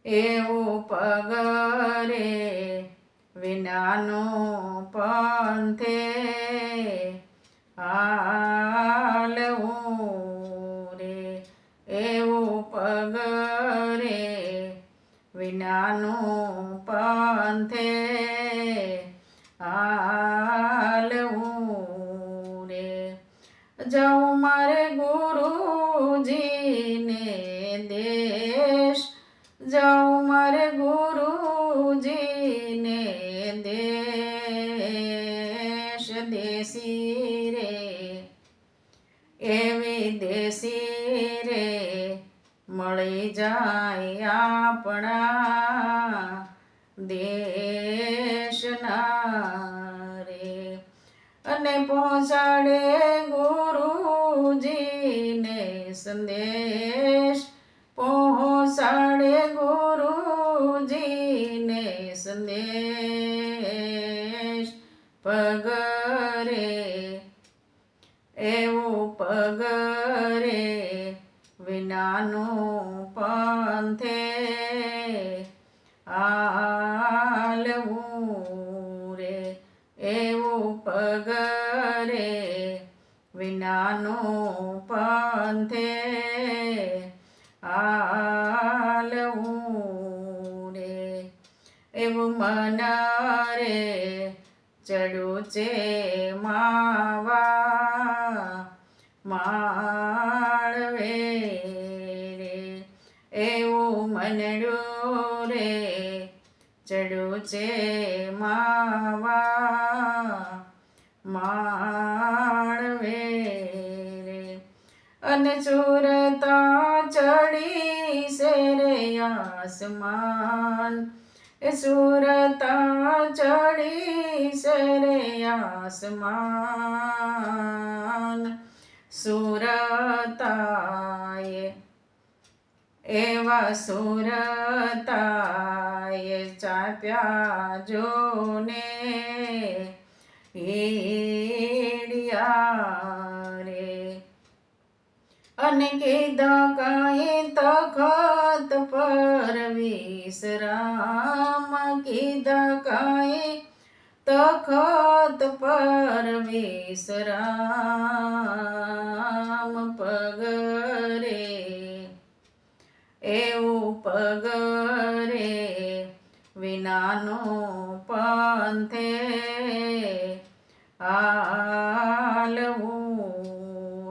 એવું પગરે વિનાનો પંથે હાલવું રે, એવું પગરે વિનાનો પંથે હાલવું રે. જાઉં મારે ગુરુજીને દેશ, જાઉં મારે ગુરુજીને દેશ, દેશી રે એવી દેશી રે મળી જાય આપણા દેશના રે. અને પહોંચાડે ગુરુજીને સંદેશ, પહોંચાડે ગુરુજીને સંદેશ. પગરે એવું પગરે વિનાનો પંથે હાલવું રે, એવું પગરે વિનાનો પંથે હાલવું રે. એવું મન રે ચડ્યું છે માવા માળવે રે, એવું મનડું રે ચડ્યું છે માવા માળવે રે. અને ચૂરતા ચડી છે રે આસમાન, એ ચૂરતા ચડી છે રે આસમાન. સુરતાએ એવા સુરતાએ ચાપ્યા જોને હેડિયા રે. અને કીધા કાંઈ તખત પર વિશ્રામ, કીધા કાંઈ તખત પર વિશ્રામ. પગરે એવું પગરે વિનાનો પંથે હાલવું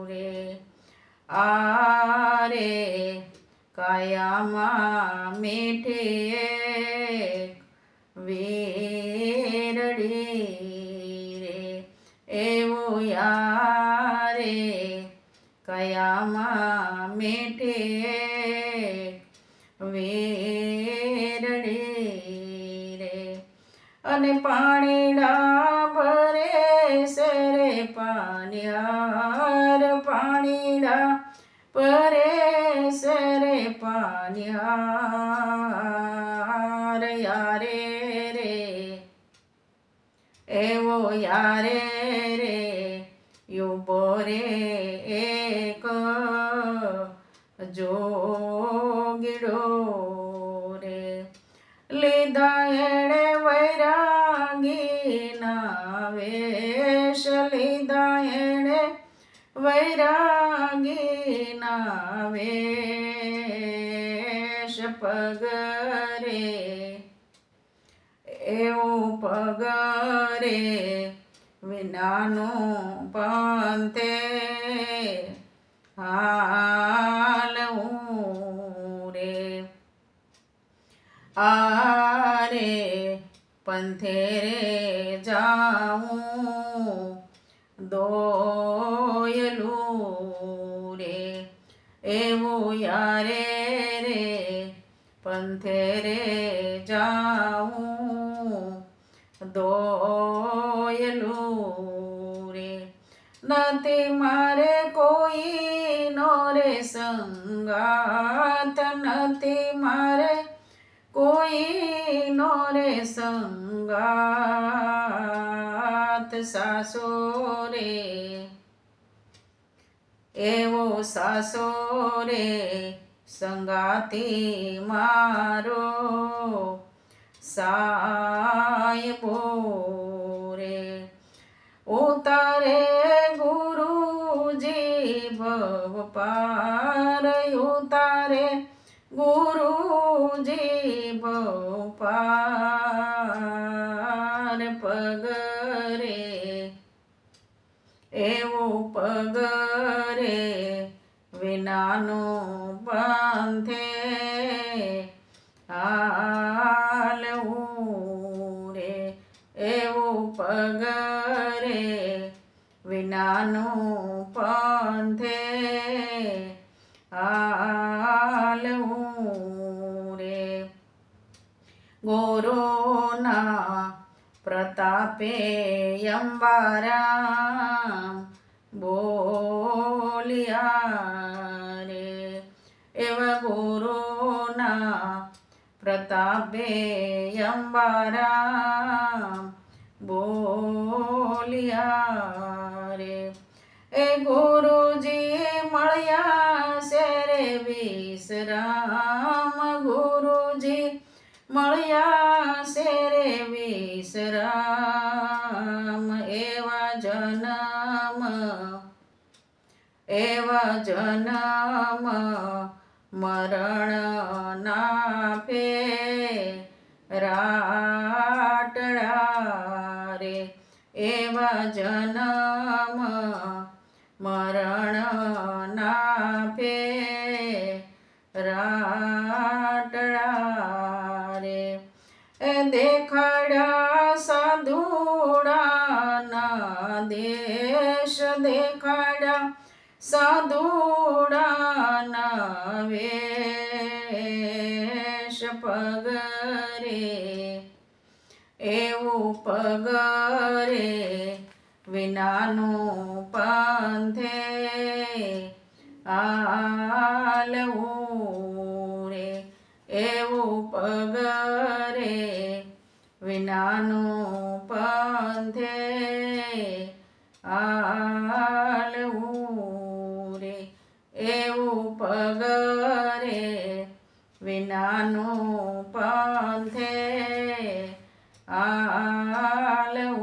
રે. આરે કાયામાં મીઠી એક વેરડી રે, એવું યારે કાયામાં મીઠી એક વેરડી રે. અને પાણીડા ભરે છે રે પાનિહાર, પાણીડા ભરે છે રે પાનિહાર. યારે રે એવો યારે રે યુબો રે એક જોગીડો રે. લીધા એણે વૈરાગીના વેશ, લીધા એણે વૈરાગીના વેશ. પગરે એવું પગરે વિનાનો પંથે હાલવું રે. આરે પંથે રે જાઉં દોયલું રે, એવું યારે રે પંથે રે જાઉં દોયલું રે. નથી મારે કોઈનો રે સંગાત, નથી મારે કોઈનો રે સંગાત. સાસો રે એવો સાસો રે સંગાતી મારો સાયબો રે. ઉતારે ગુરુજી ભવ પાર, ઉતારે ગુરુજી ભવ પાર. પગરે એવું પગરે વિનાનું પંથે હાલવું રે. એવું પગરે વિનાનું પંથે હાલવું રે. ગુરુના પ્રતાપે અંબારામ બોલ્યા રે. એવા ગુરુના પ્રતાપે અંબારામ બોલ્યા રે. એ ગુરુજી મળ્યા છે રે વિશ્રામ, ગુરુજી મળ્યા છે રે વિશ્રામ. એવા જન્મ મરણ ના ફેરાટડા રે. એવા જન્મ મરણ ના ફેરાટડા રે. દેખાડ્યા સાધુડાના દેશ, દેખાડ્યા સાધુડાના વેશ. પગરે એવું પગરે વિનાનું પંથે હાલવું રે. એવું પગરે વિનાનું પંથે હાલવું રે. એવું પગરે વિનાનું પંથે હાલવું